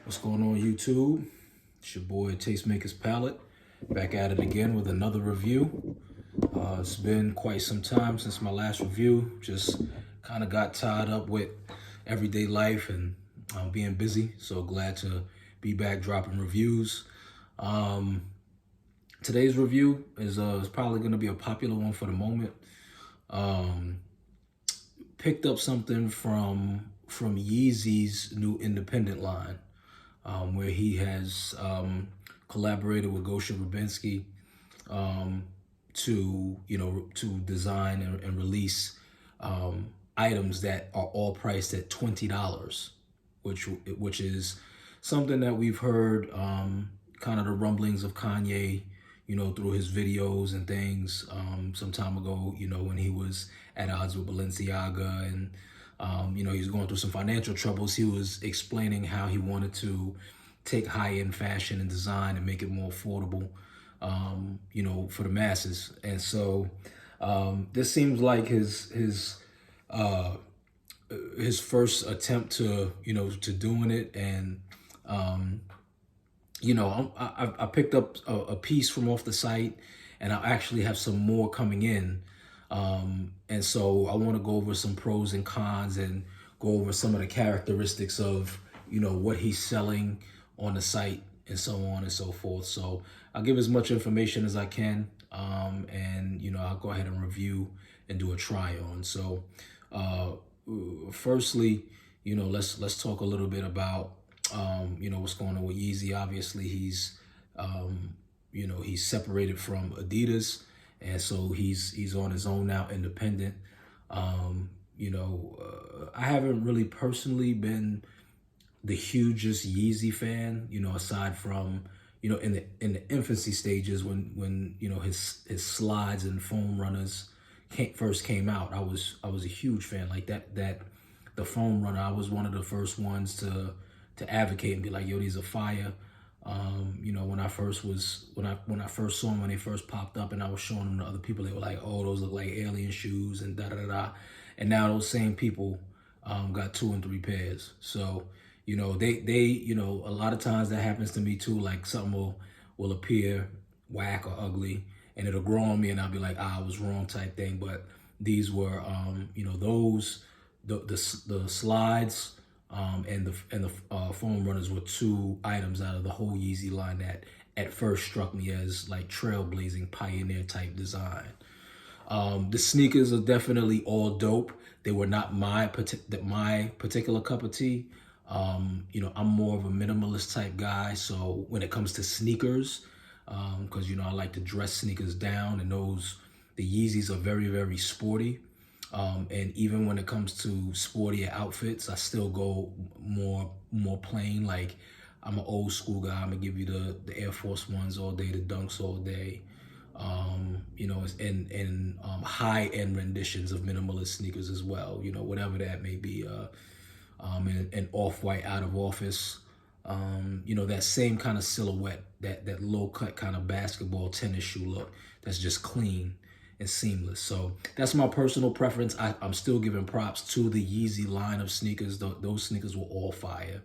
What's going on, YouTube? It's your boy Tastemaker's Palette, back at it again with another review. It's been quite some time since my last review. Just kind of got tied up with everyday life and being busy. So glad to be back dropping reviews. Today's review is probably going to be a popular one for the moment. Picked up something from Yeezy's new independent line. Where he has collaborated with Gosha Rubensky to design and release items that are all priced at $20, which is something that we've heard kind of the rumblings of Kanye, through his videos and things some time ago, when he was at odds with Balenciaga and he was going through some financial troubles. He was explaining how he wanted to take high-end fashion and design and make it more affordable, for the masses. And so this seems like his first attempt to doing it. And I picked up a piece from off the site, and I actually have some more coming in. And so I want to go over some pros and cons and go over some of the characteristics of, what he's selling on the site and so on and so forth. So I'll give as much information as I can. And, I'll go ahead and review and do a try on. So, firstly, let's talk a little bit about, what's going on with Yeezy. Obviously he's separated from Adidas. And so he's on his own now, independent. I haven't really personally been the hugest Yeezy fan, aside from, in the infancy stages when his slides and foam runners first came out. I was a huge fan. Like that the foam runner, I was one of the first ones to advocate and be like, yo, these are fire. When I first saw them, when they first popped up and I was showing them to other people, they were like, oh, those look like alien shoes and da-da-da-da. And now those same people got 2 and 3 pairs. So, they a lot of times that happens to me too. Like something will appear whack or ugly and it'll grow on me and I'll be like, I was wrong type thing. But these were, the slides, and the foam runners were 2 items out of the whole Yeezy line that at first struck me as like trailblazing pioneer type design. The sneakers are definitely all dope. They were not my particular cup of tea. I'm more of a minimalist type guy. So when it comes to sneakers, because I like to dress sneakers down, and the Yeezys are very, very sporty. And even when it comes to sportier outfits, I still go more plain. Like I'm an old school guy. I'm gonna give you the Air Force Ones all day, the Dunks all day. And high end renditions of minimalist sneakers as well. Whatever that may be. And Off-White Out of Office. That same kind of silhouette, that low cut kind of basketball tennis shoe look. That's just clean and seamless. So that's my personal preference. I'm still giving props to the Yeezy line of sneakers. Those sneakers were all fire.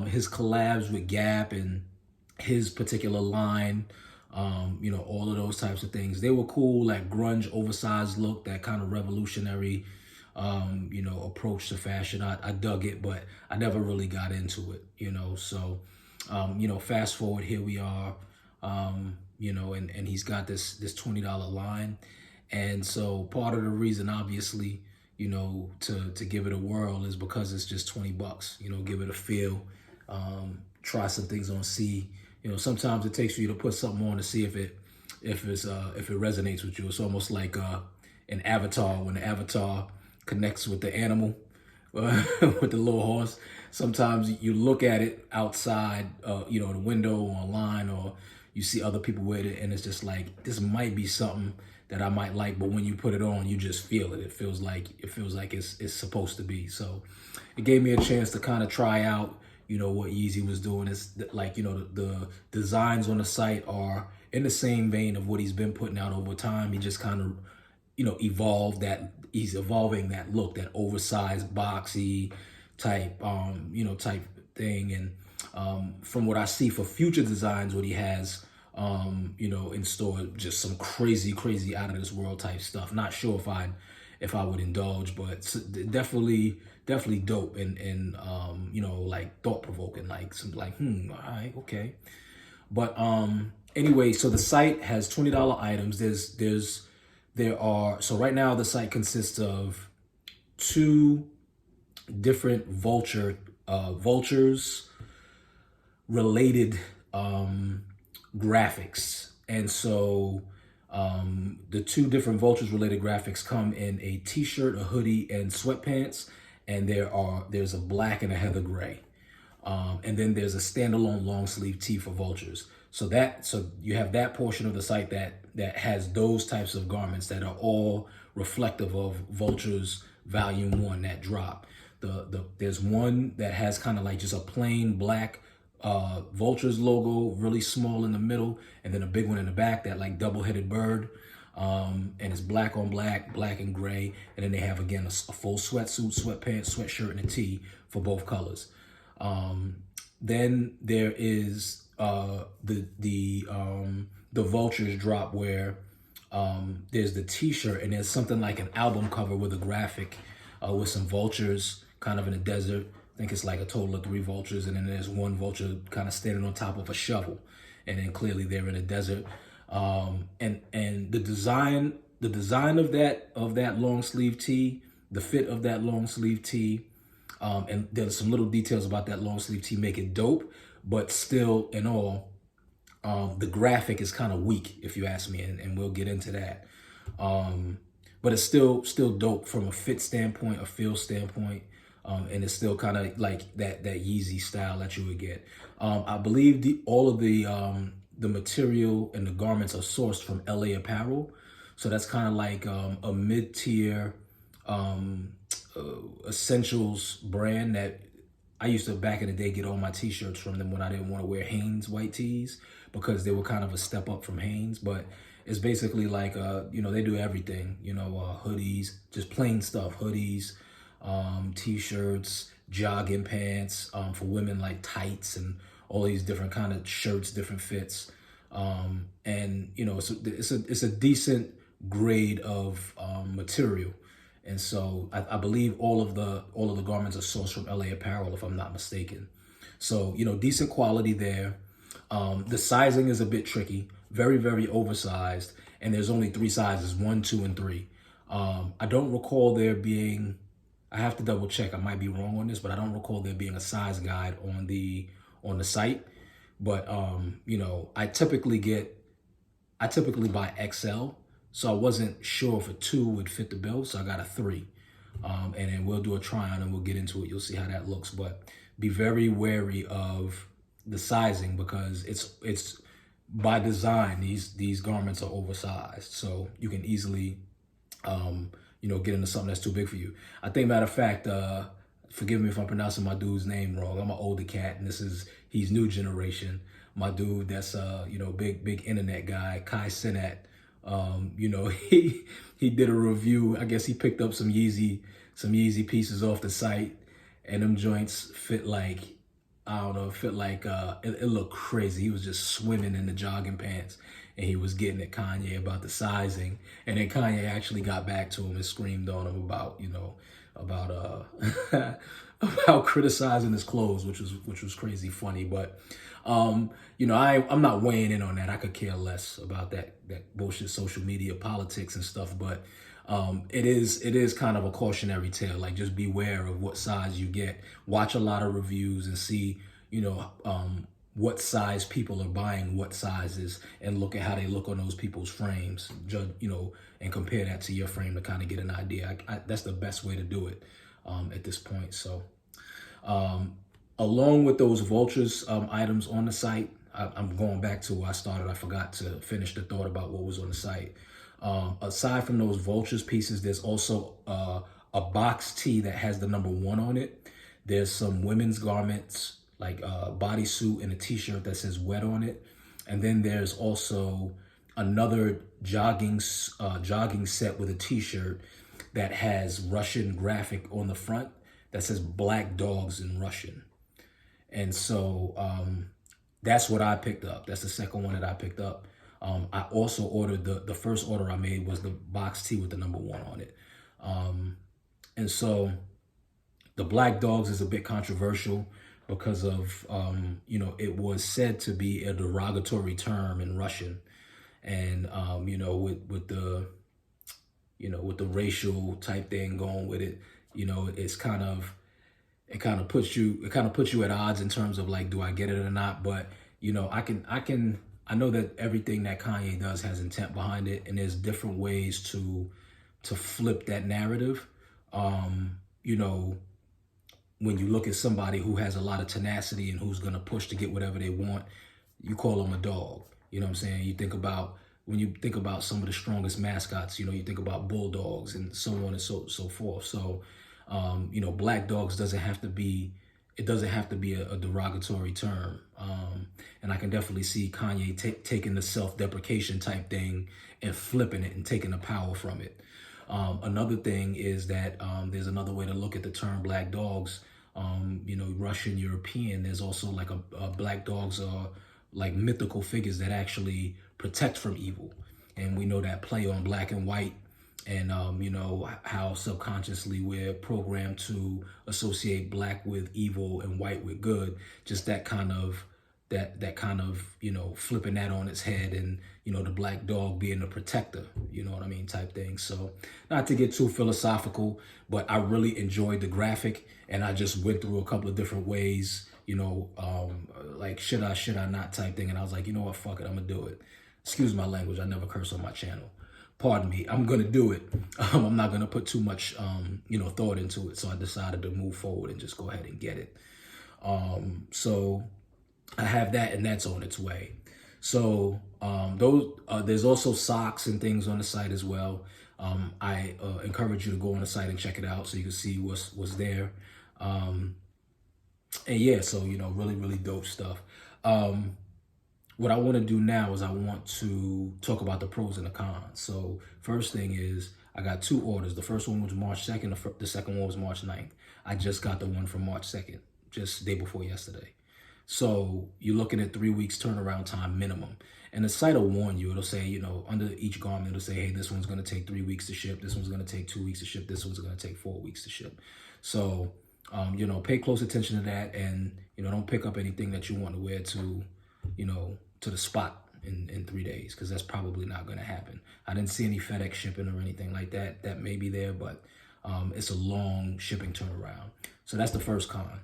His collabs with Gap and his particular line, all of those types of things, they were cool. Like grunge, oversized look, that kind of revolutionary, approach to fashion. I dug it, but I never really got into it, So, fast forward, here we are. And he's got this $20 line. And so part of the reason, obviously, to give it a whirl is because it's just $20, give it a feel, try some things on, see, sometimes it takes for you to put something on to see if it resonates with you. It's almost like, an avatar, when the avatar connects with the animal, with the little horse. Sometimes you look at it outside, the window or online, or you see other people with it, and it's just like, this might be something that I might like, but when you put it on, you just feel it. It feels like it's supposed to be. So it gave me a chance to kind of try out, what Yeezy was doing. Is like, the designs on the site are in the same vein of what he's been putting out over time. He just kind of, evolved that. He's evolving that look, that oversized, boxy type, type thing. And From what I see for future designs, what he has, in store, just some crazy, crazy out of this world type stuff. Not sure if I would indulge, but definitely dope and like thought provoking, like some like, all right, okay. But anyway, so the site has $20 items. So right now the site consists of two different vultures related graphics. And so the two different vultures related graphics come in a t-shirt, a hoodie, and sweatpants. And there's a black and a heather gray. And then there's a standalone long sleeve tee for vultures. So you have that portion of the site that has those types of garments that are all reflective of Vultures Volume 1 that drop. There's one that has kind of like just a plain black Vultures logo, really small in the middle, and then a big one in the back, that like double-headed bird. And it's black on black, black and gray. And then they have, again, a full sweatsuit, sweatpants, sweatshirt, and a tee for both colors. Then there is the Vultures drop where there's the t-shirt and there's something like an album cover with a graphic with some vultures kind of in a desert. I think it's like a total of 3 vultures, and then there's one vulture kind of standing on top of a shovel, and then clearly they're in a desert. And the design of that long sleeve tee, the fit of that long sleeve tee, and there's some little details about that long sleeve tee make it dope, but still in all, the graphic is kind of weak, if you ask me, and we'll get into that. But it's still dope from a fit standpoint, a feel standpoint, and it's still kind of like that Yeezy style that you would get. I believe all of the material and the garments are sourced from LA Apparel, so that's kind of like a mid-tier essentials brand that I used to back in the day get all my t-shirts from them when I didn't want to wear Hanes white tees because they were kind of a step up from Hanes. But it's basically like they do everything, hoodies, just plain stuff, hoodies, t-shirts, jogging pants, for women, like tights and all these different kind of shirts, different fits. And it's a decent grade of material. And so I believe all of the garments are sourced from LA Apparel, if I'm not mistaken. So, decent quality there. The sizing is a bit tricky, very, very oversized. And there's only 3 sizes, 1, 2, and 3. I don't recall there being, I have to double check, I might be wrong on this, but I don't recall there being a size guide on the site. But, I typically buy XL. So I wasn't sure if a 2 would fit the bill, so I got a 3. And then we'll do a try on and we'll get into it. You'll see how that looks. But be very wary of the sizing because it's by design, these garments are oversized. So you can easily, get into something that's too big for you. I think, matter of fact, forgive me if I'm pronouncing my dude's name wrong. I'm an older cat, and he's new generation. My dude, that's big internet guy, Kai Sinat. He did a review. I guess he picked up some Yeezy pieces off the site, and them joints fit like, I don't know, it looked crazy. He was just swimming in the jogging pants, and he was getting at Kanye about the sizing. And then Kanye actually got back to him and screamed on him about about criticizing his clothes, which was crazy funny. But I'm not weighing in on that. I could care less about that bullshit social media politics and stuff. But it is kind of a cautionary tale. Like, just beware of what size you get. Watch a lot of reviews and see, what size people are buying what sizes, and look at how they look on those people's frames. Judge, and compare that to your frame to kind of get an idea. That's the best way to do it at this point. So, along with those Vultures items on the site, I'm going back to where I started. I forgot to finish the thought about what was on the site. Aside from those Vultures pieces, there's also a box tee that has the number 1 on it. There's some women's garments, like a bodysuit and a t-shirt that says wet on it. And then there's also another jogging set with a t-shirt that has Russian graphic on the front that says black dogs in Russian. And so that's what I picked up. That's the second one that I picked up. I also ordered the first order I made was the box tee with the number 1 on it. And so the Black Dogs is a bit controversial because of, it was said to be a derogatory term in Russian. And, with the, with the racial type thing going with it, it's it kind of puts you at odds in terms of like, do I get it or not? But, I know that everything that Kanye does has intent behind it, and there's different ways to flip that narrative. When you look at somebody who has a lot of tenacity and who's going to push to get whatever they want, you call them a dog. You know what I'm saying? When you think about some of the strongest mascots, you think about bulldogs and so on and so forth. So, black dogs doesn't have to be a derogatory term. And I can definitely see Kanye taking the self-deprecation type thing and flipping it and taking the power from it. Another thing is that there's another way to look at the term black dogs. Russian, European, there's also like a black dogs are like mythical figures that actually protect from evil. And we know that play on black and white, and how subconsciously we're programmed to associate black with evil and white with good. Just that kind of flipping that on its head, and the black dog being a protector, you know what I mean, type thing. So not to get too philosophical, but I really enjoyed the graphic, and I just went through a couple of different ways, like should I not type thing, and I was like, you know what, fuck it, I'm gonna do it. Excuse my language, I never curse on my channel. Pardon me, I'm gonna do it. I'm not gonna put too much thought into it, so I decided to move forward and just go ahead and get it. So I have that, and that's on its way. So there's also socks and things on the site as well. I encourage you to go on the site and check it out so you can see what's there. And yeah, so really, really dope stuff. What I want to do now is I want to talk about the pros and the cons. So first thing is I got 2 orders. The first one was March 2nd. The second one was March 9th. I just got the one from March 2nd, just day before yesterday. So you're looking at 3 weeks turnaround time minimum. And the site will warn you. It'll say, under each garment, it'll say, hey, this one's going to take 3 weeks to ship. This one's going to take 2 weeks to ship. This one's going to take 4 weeks to ship. So, pay close attention to that, and, don't pick up anything that you want to wear to the spot in 3 days, because that's probably not going to happen. I didn't see any FedEx shipping or anything like that. That may be there, but it's a long shipping turnaround. So that's the first con.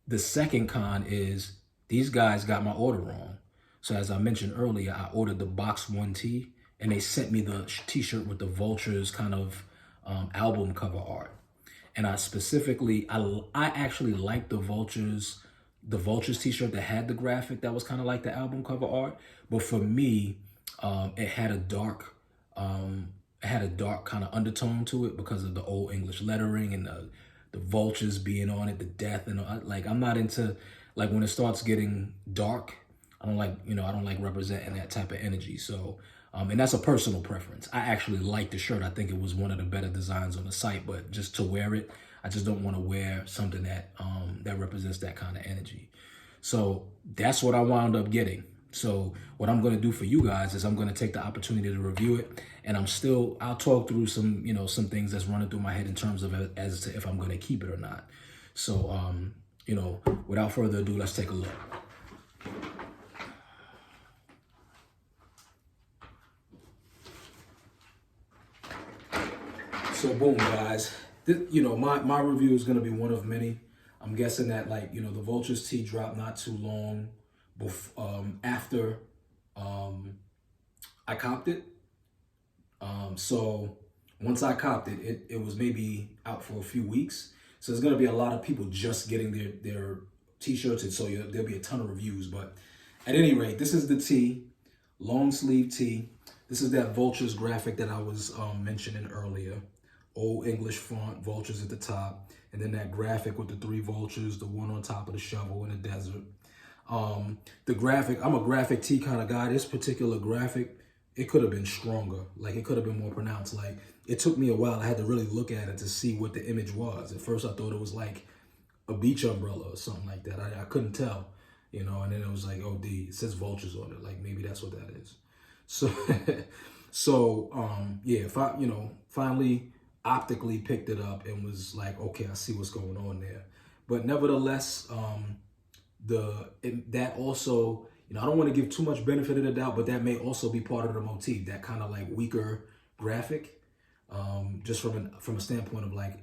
The second con is these guys got my order wrong. So as I mentioned earlier, I ordered the box 1 tee, and they sent me the t-shirt with the Vultures kind of album cover art. And I specifically, I actually liked the Vultures t-shirt that had the graphic that was kind of like the album cover art. But for me, it had a dark kind of undertone to it because of the old English lettering and the vultures being on it, the death, and like I'm not into, like, when it starts getting dark, I don't like representing that type of energy. So and that's a personal preference. I actually like the shirt. I think it was one of the better designs on the site, but just to wear it, I just don't want to wear something that that represents that kind of energy. So that's what I wound up getting. So what I'm going to do for you guys is I'm going to take the opportunity to review it, and I'll talk through some, some things that's running through my head in terms of as to if I'm going to keep it or not. So, without further ado, let's take a look. So boom, guys, my review is going to be one of many. I'm guessing that, like, the Vultures T dropped not too long after I copped it. So once I copped it, it was maybe out for a few weeks. So there's going to be a lot of people just getting their t-shirts, and so there'll be a ton of reviews. But at any rate, this is the tee, long sleeve tee. This is that Vultures graphic that I was mentioning earlier. Old English font, vultures at the top, and then that graphic with the 3 vultures, the one on top of the shovel in the desert. The graphic, I'm a graphic tee kind of guy. This particular graphic, it could have been stronger. Like, it could have been more pronounced. Like, it took me a while. I had to really look at it to see what the image was. At first, I thought it was like a beach umbrella or something like that. I couldn't tell, you know. And then it was like, oh, it says Vultures on it. Like maybe that's what that is. So, yeah, if I, you know, finally optically picked it up and was like, okay, I see what's going on there. But nevertheless, that also, you know, I don't want to give too much benefit of the doubt, but that may also be part of the motif, that kind of like weaker graphic, just from a standpoint of like,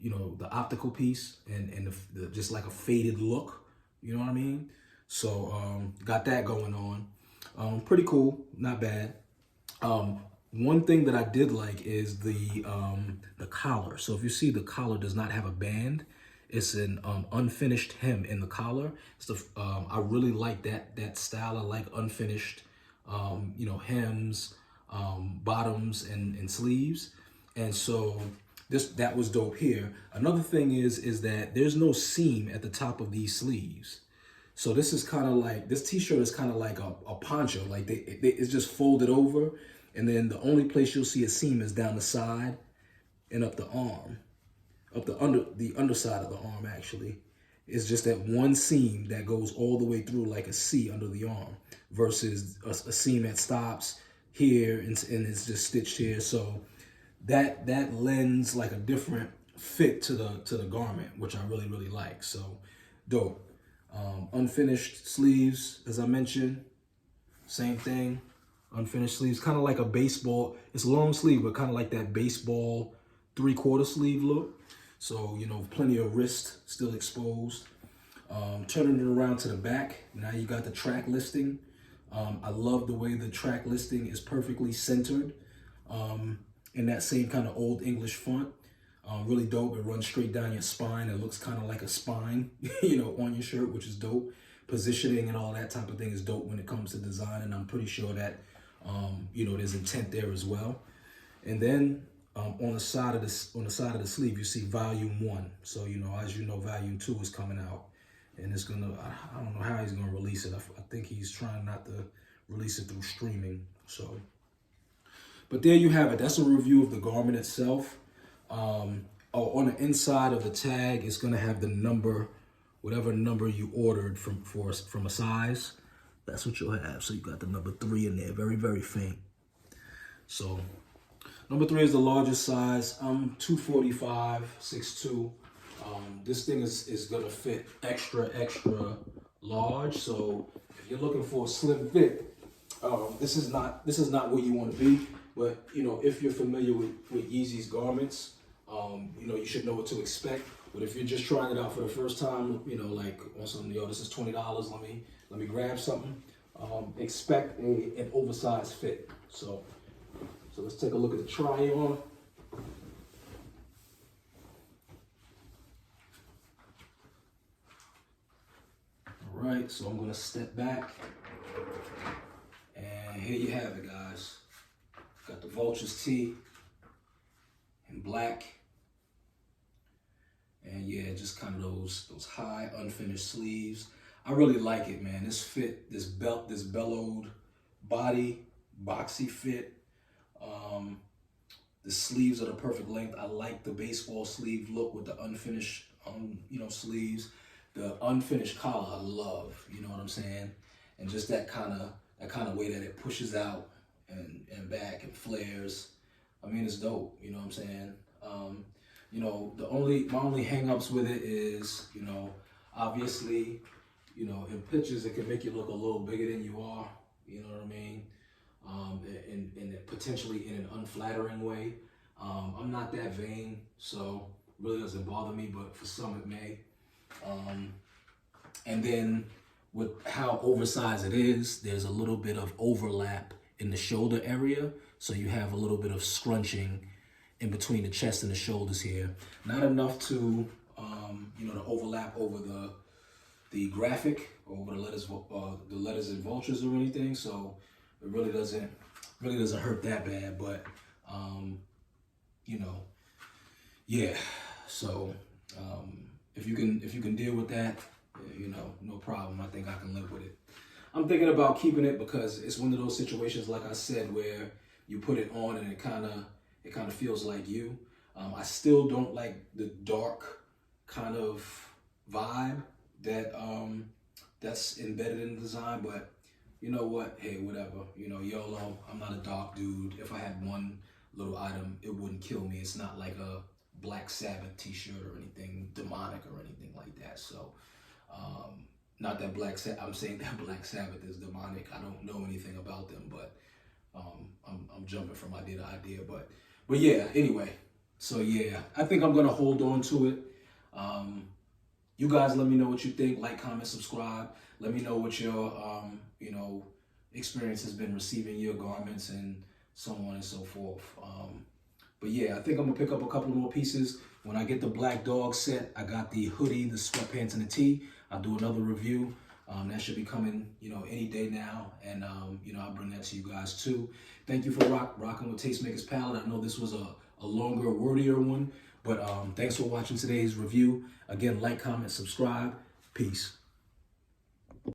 you know, the optical piece and the just like a faded look, you know what I mean? So got that going on. Pretty cool, not bad. One thing that I did like is the collar. So if you see, the collar does not have a band. It's an unfinished hem in the collar. It's I really like that style. I like unfinished, you know, hems, bottoms, and sleeves. And so that was dope here. Another thing is that there's no seam at the top of these sleeves. So this is kind of like, this t-shirt is kind of like a poncho. Like it's just folded over, and then the only place you'll see a seam is down the side and up the arm, up the underside of the arm. Actually, it's just that one seam that goes all the way through like a C under the arm, versus a seam that stops here and it's just stitched here. So that lends like a different fit to the garment, which I really like. So dope. Unfinished sleeves, as I mentioned, same thing. Unfinished sleeves, kind of like a baseball. It's long sleeve, but kind of like that baseball 3/4 sleeve look. So, you know, plenty of wrist still exposed. Turning it around to the back, now you got the track listing. I love the way the track listing is perfectly centered in that same kind of old English font. Really dope. It runs straight down your spine. It looks kind of like a spine, you know, on your shirt, which is dope. Positioning and all that type of thing is dope when it comes to design, and I'm pretty sure that, you know, there's intent there as well. And then on the side of the sleeve, you see Volume 1. So, you know, as you know, Volume 2 is coming out, and it's gonna. I don't know how he's gonna release it. I think he's trying not to release it through streaming. So, but there you have it. That's a review of the garment itself. On the inside of the tag, it's gonna have the number, whatever number you ordered from a size. That's what you'll have. So you got the number 3 in there, very faint. So number 3 is the largest size. I'm 245, 6'2". This thing is gonna fit extra large. So if you're looking for a slim fit, this is not where you want to be. But you know, if you're familiar with Yeezy's garments, you know, you should know what to expect. But if you're just trying it out for the first time, you know, like on something, yo, this is $20. Let me grab something. Expect an oversized fit. So let's take a look at the try on. All right, so I'm gonna step back, and here you have it, guys. Got the Vultures T in black. And yeah, just kind of those high unfinished sleeves. I really like it, man. This fit, this bellowed body, boxy fit. The sleeves are the perfect length. I like the baseball sleeve look with the unfinished, you know, sleeves. The unfinished collar, I love. You know what I'm saying? And just that kind of way that it pushes out and back and flares. I mean, it's dope. You know what I'm saying? You know, my only hang-ups with it is, you know, obviously, you know, in pictures it can make you look a little bigger than you are. You know what I mean? And potentially in an unflattering way. I'm not that vain, so it really doesn't bother me, but for some it may. And then with how oversized it is, there's a little bit of overlap in the shoulder area, so you have a little bit of scrunching in between the chest and the shoulders here. Not enough to, you know, to overlap over the graphic, over the letters in Vultures or anything. So it really doesn't hurt that bad. But you know, yeah. So if you can deal with that, you know, no problem. I think I can live with it. I'm thinking about keeping it because it's one of those situations, like I said, where you put it on and it kind of feels like you. I still don't like the dark kind of vibe that's embedded in the design. But you know what? Hey, whatever. You know, YOLO. I'm not a dark dude. If I had one little item, it wouldn't kill me. It's not like a Black Sabbath T-shirt or anything demonic or anything like that. So, not that I'm saying that Black Sabbath is demonic. I don't know anything about them, but I'm jumping from idea to idea. But yeah. Anyway, so yeah, I think I'm gonna hold on to it. You guys, let me know what you think. Like, comment, subscribe. Let me know what your experience has been receiving your garments and so on and so forth. But yeah, I think I'm gonna pick up a couple more pieces. When I get the Black Dog set, I got the hoodie, the sweatpants, and the tee. I'll do another review. That should be coming, any day now. And, I'll bring that to you guys too. Thank you for rocking with Tastemakers Palette. I know this was a longer, wordier one, but thanks for watching today's review. Again, like, comment, subscribe. Peace.